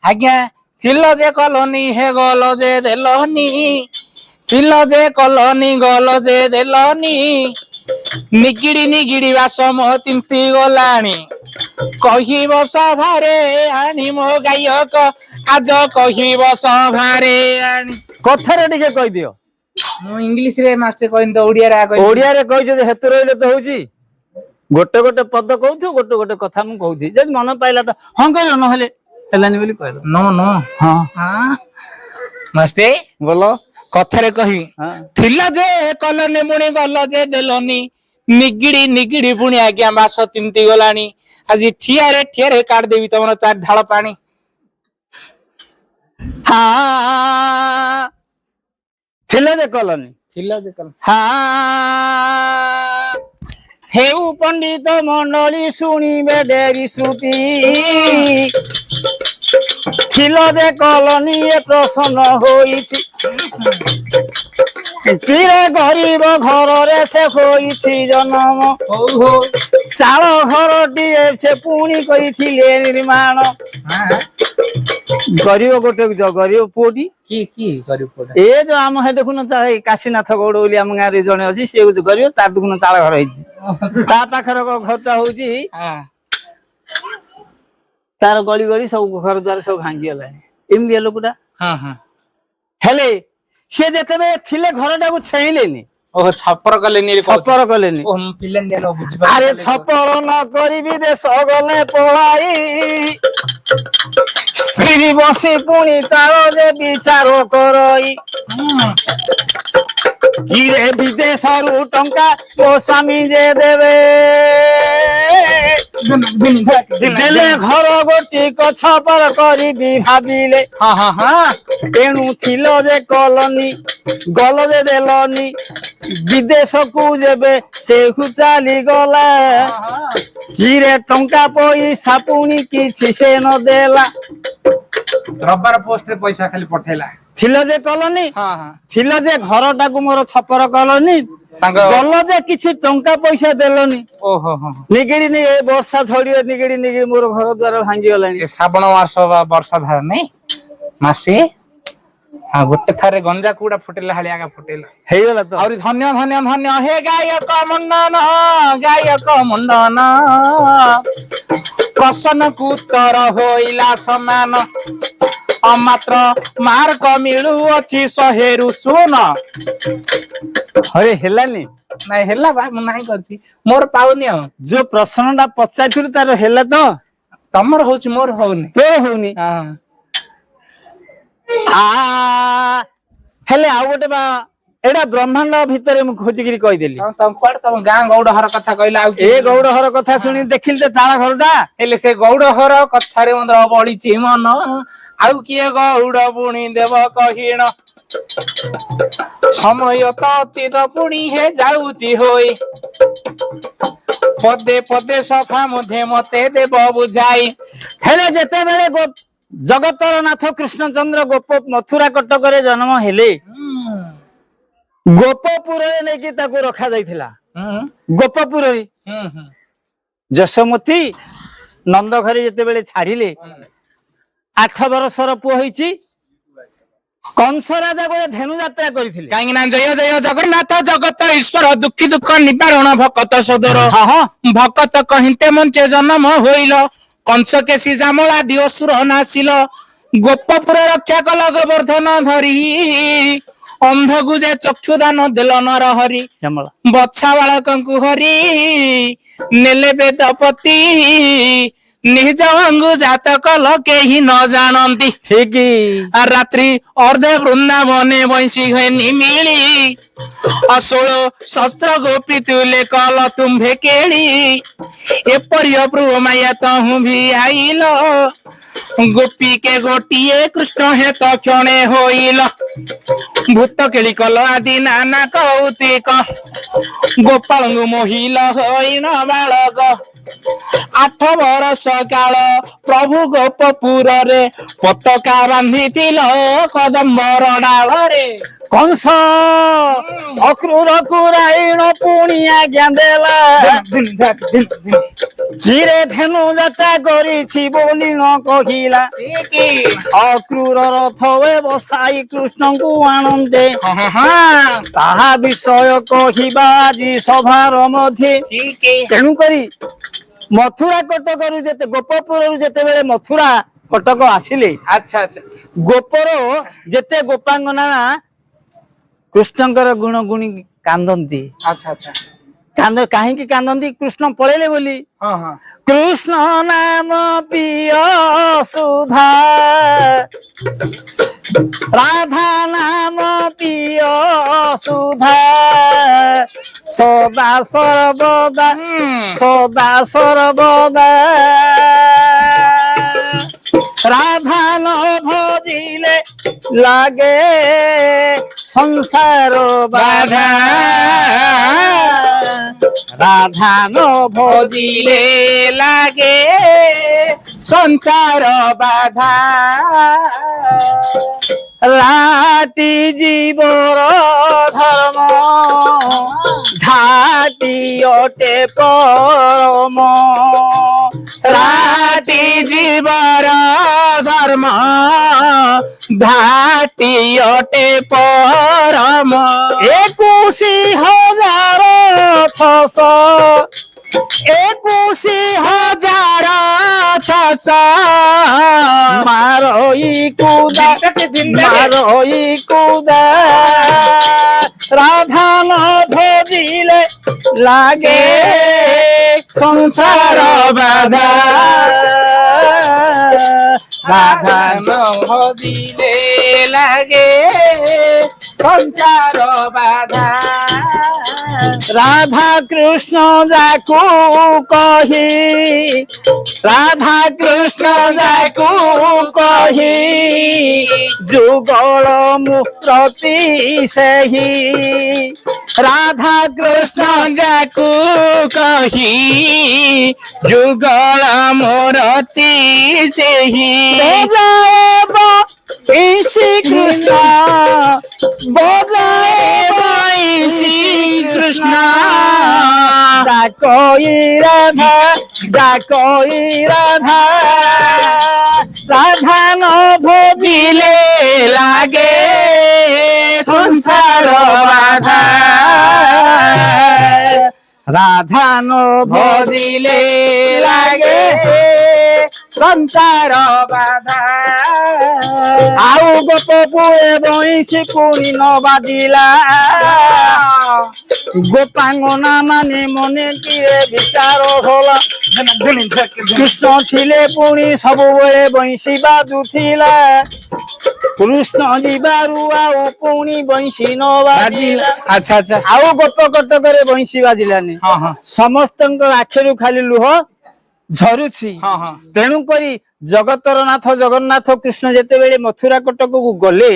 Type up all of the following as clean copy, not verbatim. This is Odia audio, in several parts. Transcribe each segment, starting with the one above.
ଆଜ୍ଞା ଥିଲ ଯେ କଲନି ହେ ଗଲ ଯେ ଦେଲନି ଥିଲ ଯେ କଲନି ଗଲ ଯେ ଦେଲନି ନିଗିଡି ବାସ ମୋ ତିନ୍ତି ଗଲାଣି କହିବ ସଭାରେ ଆଣି ମୋ ଗାୟକ ଆଜ କହିବ ସଭାରେ ଆଣି କଥାରେ ଟିକେ କହିଦିଅ। ମୁଁ ଇଂଲିଶ ରେ ମାଷ୍ଟର କହିନି ତ ଓଡିଆରେ କହିଛ ଯେ ହେତୁ ରହିଲେ ତ ହଉଛି। ଗୋଟେ ଗୋଟେ ପଦ କହୁଥିବ ଗୋଟେ ଗୋଟେ କଥା ମୁଁ କହୁଛି ଯଦି ମନ ପାଇଲା ତ ହଁ କହିଲ ନହେଲେ ହେଲାନି ବୋଲି କହିଲ। नो नो ହଁ ମାଷ୍ଟେ ବୋଲ କଥାରେ କହିବି ହଁ ଥିଲା ଯେ କଲନି ମୁଣି ଗଲ ଯେ ଦେଲନି ନିଗିଡି ପୁଣି ଆଜ୍ଞା ବାସ ତିନ୍ତି ଗଲାଣି ଆଜି ଠିଆରେ କାଢିଦେବି ତମର 4 ଢାଳ ପାଣି। ହଁ ଥିଲେ ଯେ କଲନି ଥିଲା ଯେ କଲ ହଁ ହେଉ ପଣ୍ଡିତ ମଣ୍ଡଳୀ ଶୁଣିବେ ଡେରି ଶ୍ରୁତି ଥିଲ ଯେ କଲନି ଏ ପ୍ରସନ୍ନ ହୋଇଛି ଚିରେ ଗରିବ ଘରରେ ସେ ହୋଇଛି ଜନମ ଚାଳ ଘରଟିଏ ସେ ପୁଣି କରିଥିଲେ ନିର୍ମାଣ ଗରିବ ଗୋଟେ ଗରିବ ପୁଅଟି କି ଗରିବ ଏ ଯୋଉ ଆମ ହେ ଦେଖୁନ ଏଇ କାଶୀନାଥ ଗୌଡ ବୋଲି ଆମ ଗାଁରେ ଜଣେ ଅଛି ସିଏ ଗରିବ ତାର ଦେଖୁନ ଚାଳ ଘର ହେଇଛି ତା ପାଖରେ ଘରଟା ହଉଛି ତାର ଗଳି ସବୁ ଘର ଦ୍ୱାର ସବୁ ଭାଙ୍ଗିଗଲାଣି ଏମିତିଆ ଲୋକଟା ହେଲେ ସେ ଯେତେବେଳେ ଥିଲେ ଘରଟାକୁ ଛେଇଁଲେନି ଓହୋ ଛପର କଲେନି ଆରେ ଛପର ନ କରିବି ଦେଶ ଗଲେ ପଳାଇ ସ୍ତ୍ରୀ ବସି ପୁଣି ତାର ଯେ ବିଚାର କରଇ କିରେ ବିଦେଶରୁ ଟଙ୍କା ମୋ ସ୍ୱାମୀ ଯେ ଦେବେ ଦେଲେ ଘର ଗୋଟିକ ଛପର କରିବି ଭାବିଲେ ତେଣୁ ଥିଲ ଯେ କଲନି ଗଲ ଯେ ଦେଲନି ବିଦେଶକୁ ଯେବେ ସେଠୁ ଚାଲିଗଲା କିରେ ଟଙ୍କା ପଇସା ପୁଣି କିଛି ସେ ନ ଦେଲା ରବାର ପୋଷ୍ଟରେ ପଇସା ଖାଲି ପଠେଇଲା ଥିଲ ଯେ କଲନି ଥିଲ ଯେ ଘରଟାକୁ ମୋର ଛପର କଲନି ଗଲ ଯେ କିଛି ଟଙ୍କା ପଇସା ଦେଲନି ନିଗିଡି ଏ ବର୍ଷା ଝଡିବ ନିଗିଡି ମୋର ଘର ଦ୍ୱାର ଭାଙ୍ଗିଗଲାଣି ଶ୍ରାବଣ ମାସ ବା ବର୍ଷା ଧାର ନାଇଁ ମାସେ ଗୋଟେ ଥରେ ଗଞ୍ଜା କୁଡା ଫୁଟେଇଲା ହାଳିଆଗା ଫୁଟେଇଲା ହେଇଗଲା ତ ଆହୁରି ଧନ୍ୟ ହେ ଗାୟକ ମୁଣ୍ଡନ ପ୍ରସନ୍ନ କୁତର ହୋଇଲା ସମାନ ମାତ୍ର ମାର୍କ ମିଳୁଅଛି 100ରୁ ଶୁନ ହରେ ହେଲାନି ନାଇଁ ହେଲା ବା ମୁଁ ନାହିଁ କରିଛି ମୋର ପାଉନି ଆଉ ଯୋଉ ପ୍ରଶ୍ନଟା ପଚାରିଥିଲୁ ତାର ହେଲା ତ ତମର ହଉଛି ମୋର ହଉନି ତୋର ହଉନି ହେଲେ ଆଉ ଗୋଟେ ବା ଏଇଟା ବ୍ରହ୍ମାଣ୍ଡ ଭିତରେ ମୁଁ ଖୋଜିକିରି କହିଦେଲି ତମ ଗାଁ ଗୌଡ ଘର କଥା କହିଲା ଆଉ ଏ ଗୌଡ ଘର କଥା ଶୁଣି ଦେଖିଲି ତ ଚାଳ ଘରଟା ହେଲେ ସେ ଗୌଡ ଘର କଥାରେ ମଧ୍ୟ ବଳିଛି ମନ ଆଉ କିଏ ଗୌଡ ପୁଣି ଦେବ କହିଣ ସମୟ ତ ଅତୀତ ପୁଣି ହେ ଯାଉଛି ହୋଇ ପଦେ ସଫା ମଧ୍ୟ ମତେ ଦେବ ବୁଝାଇ ହେଲେ ଯେତେବେଳେ ଜଗତର ନାଥ କୃଷ୍ଣଚନ୍ଦ୍ର ଗୋପ ମଥୁରା କଟକରେ ଜନ୍ମ ହେଲେ ଗୋପପୁରରେ ନେଇକି ତାକୁ ରଖାଯାଇଥିଲା ଗୋପପୁରରେ ଯଶୋମତୀ ନନ୍ଦ ଘରେ ଯେତେବେଳେ ଛାଡିଲେ 8 ବର୍ଷର ପୁଅ ହେଇଛି କଂସ ରାଜା ଗୋଟେ ଧେନୁ ଯାତ୍ରା କରିଥିଲେ କାହିଁକି ନା ଜୟ ଜୟ ଜଗନ୍ନାଥ ଜଗତ ଈଶ୍ୱର ଦୁଃଖୀ ଦୁଃଖ ନିବାରଣ ଭକତ ସୋଦର ଭକତ କହିତେ ମଞ୍ଚେ ଜନ୍ମ ହୋଇଲ କଂସ କେଶୀ ଜାମଳା ଦିଅସୁର ନାସିଲ ଗୋପପୁର ରକ୍ଷା କଲ ଗୋବର୍ଦ୍ଧନ ଧରି ଅନ୍ଧକୁ ଯେ ଚକ୍ଷୁ ଦାନ ଦେଲ ନର ହରି ବଛା ବାଳକଙ୍କୁ ହରି ନେଲେ ବେଦପତି ନିଜ ଅଙ୍ଗୁ ଜାତ କଲ କେହି ନ ଜାଣନ୍ତି ଠିକ ରାତ୍ରି ଅର୍ଦ୍ଧେ ବୃନ୍ଦାବନେ ବଂଶୀ ହୁଏ ନିମିଳି 16 ଶସ୍ତ୍ର ଗୋପୀ ତୁଲେ କଲ ତୁମ୍ଭେ କେଳି ଏପରି ଅପ୍ରୁବ ମାୟା ତହୁଁ ଭି ଆଇଲ ଗୋପୀ କେ ଗୋଟିଏ କୃଷ୍ଣ ହେତ କ୍ଷଣେ ହୋଇଲ ଭୂତ କେଳି କଲ ଆଦି ନାନା କୌତିକ ଗୋପାଳଙ୍କୁ ମୋହିଲ ହୋଇନ ବାଳକ 8 ବର୍ଷ କାଳ ପ୍ରଭୁ ଗୋପପୁରରେ ପତାକା ବାନ୍ଧିଥିଲ କଦମ୍ବର ଡାଳରେ कंस अक्रूर कुराइण पुणी आज्ञा देला किरे धेनु जाता करिछि बोली न कहिला अक्रूर रथ बसाई कृष्ण को आनंदे ताहा विषय कहिबा आଜି सभार मध्य तेणु करी मथुरा कटक जेते गोपपुर जेते बेले मथुरा कटक आसिले अच्छा अच्छा गोपर जेते गोपांगना कृष्णकर गुण गुणी कांदंती अच्छा अच्छा कांद कहीं कांदंती कृष्ण पळेले बोली हाँ हाँ कृष्ण नाम पिय सुधा राधा नाम पिय सुधा सदा सर्वदा राधा न भजिले लागे संसार बाधा राधा न भजिले लागे संसार बाधा राति जीवर धर्म घाटी अटे परम राति जीवर धर्म घाटी अटे परम 21,600 मारोई कुदा राधा न भजिले लागे संसार बाधा राधा न भजिले लागे संसार बाधा राधा कृष्ण जाको कही राधा कृष्ण जाको कही जुगल मुक्ति सही राधा कृष्ण जाकू कही जुगल मोरती सेही श्री कृष्ण बजाए श्री कृष्ण डाकोई राधा राधा न भजिले लागे संसार बाधा राधा न भजिले लागे संसार बाधा आउ गोप पुए बइसी पुणी न बाजिला गोपांगना माने मने किए विचार होला कृष्ण थिले पुणी सबुबेले बइसी बाजुथिला कृष्ण जीवारु आउ पुणी बइसी न बाजिला अच्छा अच्छा आउ गोप कटकरे बइसी बाजिलानी हाँ हाँ समस्तଙ୍କ आखिरु खाली लुह झरुछि हाँ हाँ तेणु करी जगतर नाथ जगन्नाथ कृष्ण जेते बेले मथुरा कटक को गले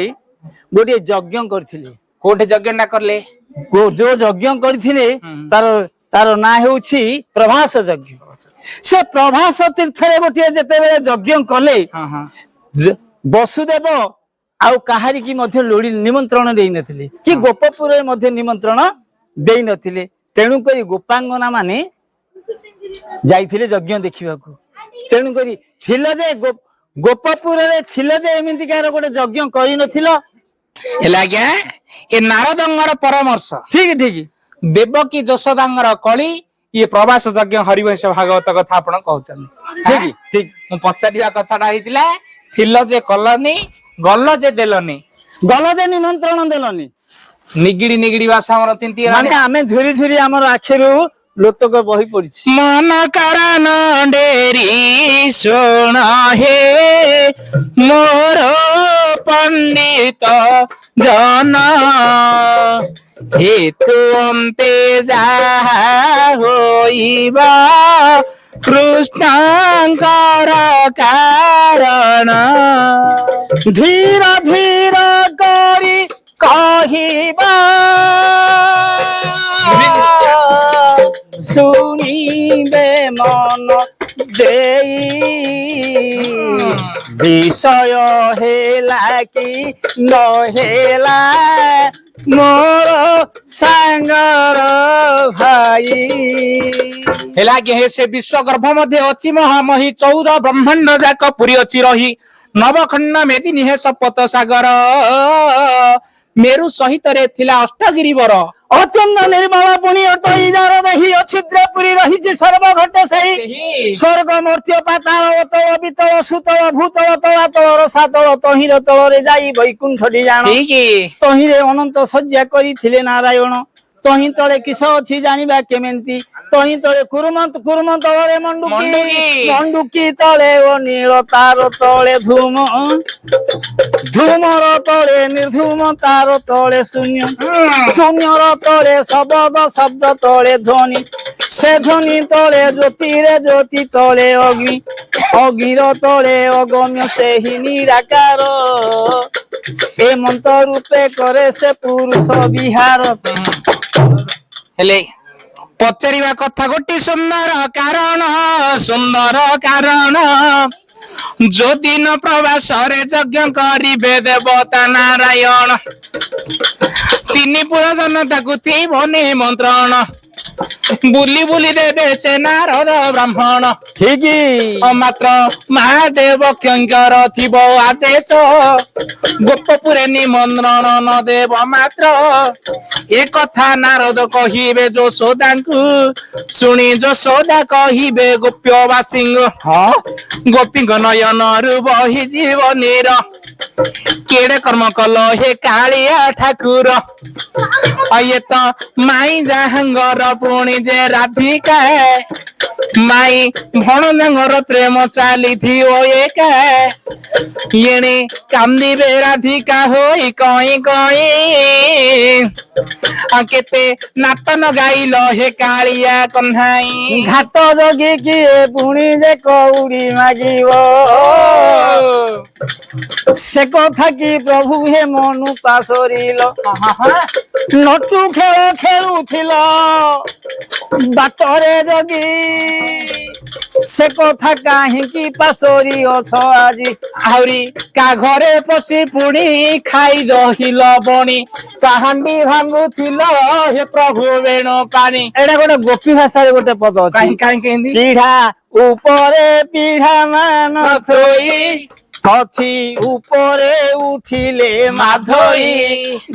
गोटे यज्ञ करथिले कोठे यज्ञ ना करले जो यज्ञ करथिले तार ना हेउछि प्रभास यज्ञ से प्रभास तीर्थ रे गोटे जेते बेले यज्ञ कले हाँ हाँ वसुदेव आउ कहारी की मध्य लोड़ी निमंत्रण देई नथिले कि गोपपुर रे मध्य निमंत्रण देई नथिले तेणु करी गोपांगना माने जाइथिले यज्ञ देखिबाकू तेणु करी थिला जे गोपपुर रे थिला जे एमिति कार गोटे यज्ञ करि नथिलो हेला गया ए नारदंगर परामर्श ठीक ठीक देवकी यशोदांगर कली ये प्रवास यज्ञ हरिवंश भागवत कथा आपण कहउछन ठीक ठीक मु पचारिया कथाटा हितिला थिलो जे कलनी गल्लो जे देलनी गल जे निमंत्रण देलनी निगिड़ी निगिड़ी भाषा हमर तिंती माने आमे झुरी झुरी हमर आखिरु लोतक बही पड़िछि मन कारण डेरी सुन हे मोर पंडित जन हेतु अंते जाहा होइबा कृष्णंकर कारण धीर धीर करी कहिबा सुनिबे मन देई ବିଷୟ ହେଲା କି ନ ହେଲା ମୋର ସାଙ୍ଗର ଭାଇ। ହେଲା କି ହେ ସେ ବିଶ୍ଵ ଗର୍ଭ ମଧ୍ୟ ଅଛି ମହାମହି 14 ବ୍ରହ୍ମାଣ୍ଡ ଯାକ ପୁରୀ ଅଛି ରହି ନବଖଣ୍ଡ ମେଦିନୀ ହେ ସପତ ସାଗର ମେରୁ ସହିତରେ ଥିଲା ଅଷ୍ଟଗିରି ବର ଅଚନ୍ଦ ନିର୍ମଳ ପୁଣି ଅଟଇ ଯାର ଦେହି ଅଛିଦ୍ର ପୁରୀ ରହିଛି ସର୍ବଘଟ ସେଇ ସ୍ୱର୍ଗ ମର୍ତ୍ୟ ପାତାଳ ଅତଳ ବିତଳ ସୁତଳ ଭୂତଳ ତଳାତଳ ରସାତଳ ତହିଁର ତଳରେ ଯାଇ ବୈକୁଣ୍ଠଟି ଜାଣ ତହିଁରେ ଅନନ୍ତ ଶଯ୍ୟା କରିଥିଲେ ନାରାୟଣ ତହିଁ ତଳେ କିସ ଅଛି ଜାଣିବା କେମିତି ତହିଁ ତଳେ କୁରୁମ ତଳରେ ମଣ୍ଡୁକି ତଳେ ଓ ନୀଳ ତାର ତଳେ ଧୂମର ତଳେ ନିର୍ଧୂମ ତାର ତଳେ ଶୂନ୍ୟର ତଳେ ଶବ୍ଦ ତଳେ ଧ୍ୱନି ସେ ଧ୍ୱନି ତଳେ ଜ୍ୟୋତିରେ ଜ୍ୟୋତି ତଳେ ଅଗ୍ନିର ତଳେ ଅଗମ୍ୟ ସେହି ନିରାକାର ଏ ମନ୍ତ୍ର ରୂପେ କରେ ସେ ପୁରୁଷ ବିହାର। ହେଲେ ପଚାରିବା କଥା ଗୋଟି ସୁନ୍ଦର କାରଣ ଯୋଦିନ ପ୍ରବାସରେ ଯଜ୍ଞ କରିବେ ଦେବତା ନାରାୟଣ 3 ପୁର ଜନତାକୁ ଥିବ ନିମନ୍ତ୍ରଣ ବୁଲି ବୁଲି ଦେବେ ସେ ନାରଦ ବ୍ରାହ୍ମଣ ଠିକ ମାତ୍ର ମହାଦେବ କ୍ଷଙ୍କର ଥିବ ଆଦେଶ ଗୋପପୁରେ ନିମନ୍ତ୍ରଣ ନ ଦେବ ମାତ୍ର ଏ କଥା ନାରଦ କହିବେ ଯଶୋଦାଙ୍କୁ ଶୁଣି ଯଶୋଦା କହିବେ ଗୋପ୍ୟବାସୀଙ୍କୁ ଗୋପୀଙ୍କ ନୟନରୁ ବହିଯିବ ନୀର କେଡେ କର୍ମ କଲ ହେ କାଳିଆ ଠାକୁର ଇଏ ତ ମାଇ ଯାହାଙ୍କର ପୁଣି ଯେ ରାଧିକା ମାଇ ଭଣଜାଙ୍କର ପ୍ରେମ ଚାଲିଥିବ ଏକା ଏଣେ କାନ୍ଦିବେ ରାଧିକା ହୋଇ କଇଁ କେତେ ନାଟନ ଗାଇଲ ହେ କାଳିଆ କହ୍ନାଇ ଘାଟ ଜଗି କିଏ ପୁଣି ଯେ କଉଡ଼ି ମାଗିବ ସେ କଥା କି ପ୍ରଭୁ ହେ ମନୁ ପାସରିଲ ନଟୁ ଖେଳ ଖେଳୁଥିଲ ବାଟରେ ଜଗି ସେ କଥା କାହିଁକି ପାସରି ଅଛ ଆଜି ଆହୁରି କା ଘରେ ପଶି ପୁଣି ଖାଇ ରହିଲ ବଣି କାହାଣ୍ଡି ଭାଙ୍ଗୁଥିଲ ହେ ପ୍ରଭୁ ବେଣୁ ପାଣି। ଏଇଟା ଗୋଟେ ଗୋପୀ ଭାଷାରେ ଗୋଟେ ପଦ ଅଛି କାହିଁକି ପିଢା ଉପରେ ପିଢା ମାନ ଥୋଇ ପଥି ଉପରେ ଉଠିଲେ ମାଧୋଇ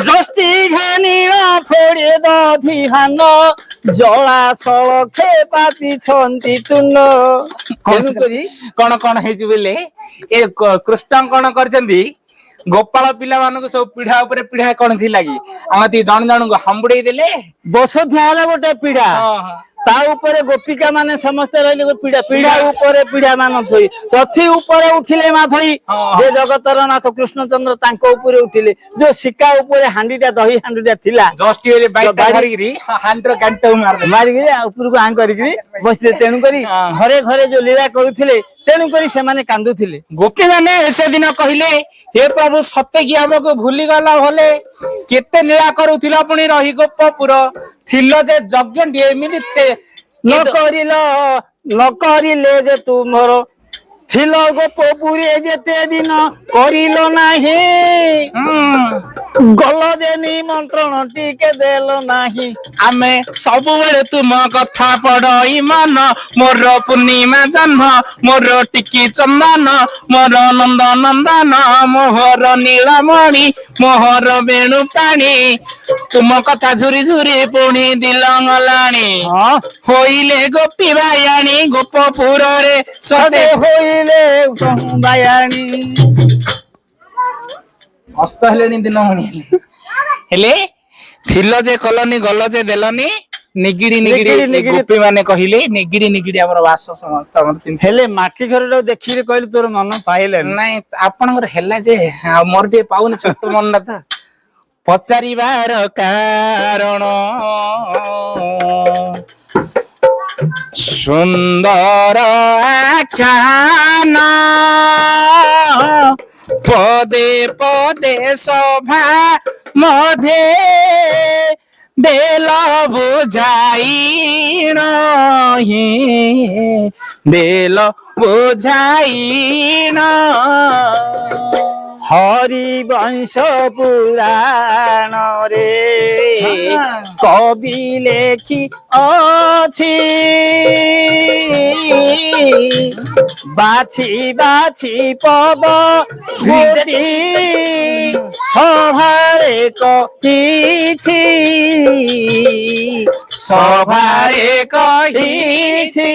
ଯଷ୍ଟି ଘାନିଳ ଫୋଡେ ଦଧି ଭାନ ଜଳାଶଳ ପାତିଛନ୍ତି ତୁଣ୍ଡ। କଣ ହେଇଛି ବୋଲେ ଏ କୃଷ୍ଣ କଣ କରିଛନ୍ତି ଗୋପାଳ ପିଲାମାନଙ୍କୁ ସବୁ ପିଢା ଉପରେ ପିଢା କଣ ଥିଲା କି ଆମେ ଜଣ ଜଣଙ୍କୁ ହାମ୍ବୁଡେଇ ଦେଲେ ବସ ଥିଲା ଗୋଟେ ପିଢା ତା ଉପରେ ଗୋପିକା ମାନେ ସମସ୍ତେ ରହିଲେ ପିଢା ଉପରେ ପିଢା ମାନ ଥୋଇ ପଥି ଉପରେ ଉଠିଲେ ମାଧୋଇ ଯେ ଜଗତର ନାଥ କୃଷ୍ଣଚନ୍ଦ୍ର ତାଙ୍କ ଉପରେ ଉଠିଲେ ଯୋଉ ଶିକା ଉପରେ ହାଣ୍ଡିଟା ଦହି ହାଣ୍ଡିଟା ଥିଲା ମାରିକିରି ଉପରକୁ ଆଁ କରିକିରି ବସିଥିଲେ ତେଣୁକରି ଘରେ ଘରେ ଯୋଉ ଲୀଳା କରୁଥିଲେ ତେଣୁକରି ସେମାନେ କାନ୍ଦୁଥିଲେ। ଗୋପୀ ମାନେ ସେଦିନ କହିଲେ ହେ ପ୍ରଭୁ ସତେ କି ଆମକୁ ଭୁଲିଗଲା ଭଲେ କେତେ ଲୀଳା କରୁଥିଲ ପୁଣି ରହି ଗୋପପୁର ଥିଲ ଯେ ଯଜ୍ଞ ଏମିତି ନ କରିଲେ ଯେ ତୁମର ଥିଲ ଗୋପପୁରୀ ଯେତେ ଦିନ କରିଲ ନାହିଁ ଗଲ ଯେ ନିମନ୍ତ୍ରଣ ଟିକେ ଦେଲ ନାହିଁ ଆମେ ସବୁବେଳେ ତୁମ କଥା ପଡଇ ମନ ମୋର ପୂର୍ଣ୍ଣିମା ଜହ୍ନ ମୋର ଟିକି ଚନ୍ଦନ ମୋର ନନ୍ଦ ନନ୍ଦନ ମୋହର ନୀଳମଣି ମୋହର ବେଣୁ ପାଣି ତୁମ କଥା ଝୁରି ଝୁରି ପୁଣି ଦିଲ ଗଲାଣି ହୋଇଲେ ଗୋପୀ ବାୟାଣୀ ଗୋପପୁରରେ ସତେ ହୋଇଲେ ବାୟାଣୀ ଅସ୍ତ ହେଲେଣି ଦିନମଣି ହେଲେ ଥିଲ ଯେ କଲନି ଗଲ ଯେ ଦେଲନି ନିଗିଡି ଗୋପୀ ମାନେ କହିଲେ ନିଗିଡି ଆମର ବାସ ସମସ୍ତ ହେଲେ ମାଟି ଘର ଦେଖିକି କହିଲେ ତୋର ମନ ପାଇଲେନି ନାଇଁ ଆପଣଙ୍କର ହେଲା ଯେ ମୋର ଟିକେ ପାଉନି ଛୋଟ ମନଟା ତ ପଚାରିବାର କାରଣ ସୁନ୍ଦର ଆଖ୍ୟାନ ପଦେ ପଦେ ସଭା ମଧ୍ୟେ ଦେଲ ବୁଝାଇ ଦେଲ ବୁଝାଇନ হরিবংশ পুরাণরে কবি লেখি অছি বাছি বাছি পব গোটি সভারে কহিছি সভারে কহিছি